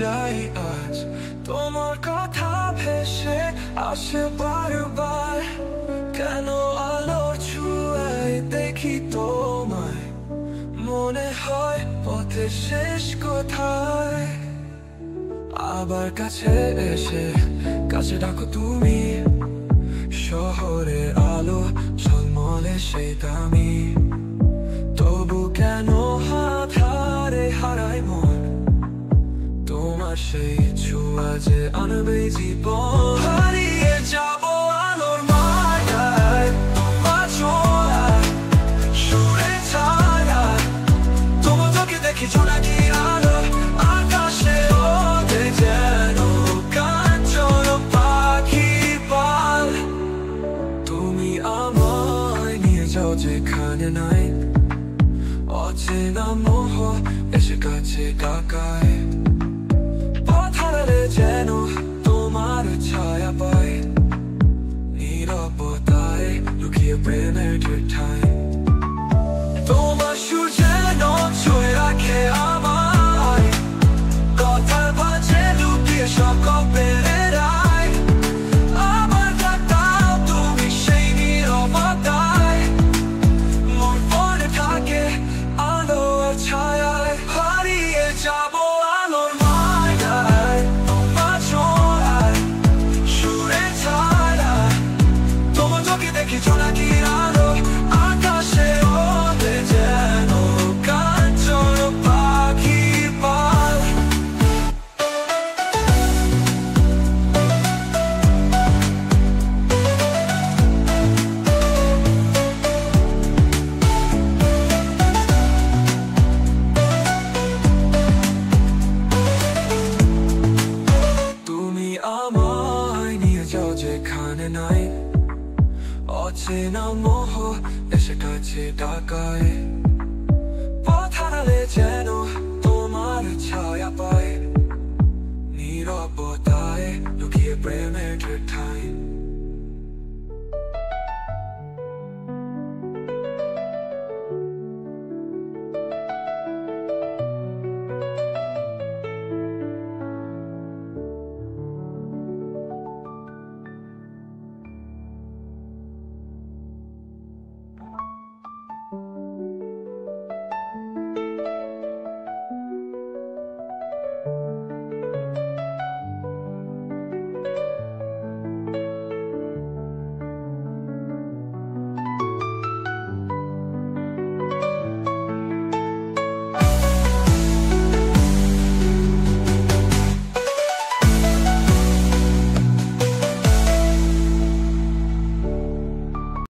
যাই আজ তোমার কথা ভেসে আসে বারবার। কেন আলোর ছুঁয়ায় দেখি তোমায়, মনে হয় পথের শেষ কোথায়। আবার কাছে এসে কাছে ডাকো তুমি, শহরের আলো ঝলমলে সেই দামি। তবু কেন হাতহারে হারাই মন, তোমার সেই ছোঁয়া যে আনবে জীবন। হারিয়ে যাবো আলোর মায়ায়, তোমার ছোঁয়ায়, সুরে ছায়ায়। তোমার চোখে দেখি জোনাকি আলো, আকাশে ওঠে যেন কাঞ্চন পাখির পাল। তুমি আমায় নিয়ে যাও যেখানে নাই অচেনা মোহ এসে কাছে ডাকায়। পথ হারালে যেন তোমার ছায়া পায়, নীরবতায় লুকিয়ে প্রেমের ঠাঁই। তোমার সুর যেন ছুঁয়ে রাখে আমায়, কথার ভাঁজে লুকিয়ে সব গল্পের আয়। আমার ডাক দাও তুমি সেই নীরবতায়, মোর মনে থাকে আলো আর ছায়ায়। হারিয়ে যাবো আলোর মায়ায়, তোমার ছোঁয়ায়, সুরে ছায়ায়। তোমার চোখে দেখি জোনাকির আলো, আকাশে ওঠে যেন কাঞ্চন পাখির পাল। তুমি আমায় নিয়ে যাও যেখানে নাই অচেনা মোহ এসে কাছে ডাকায়। পথ হারালে যেন তোমার ছায়া পায়, নীরবতায় লুকিয়ে প্রেমের ঠাঁই।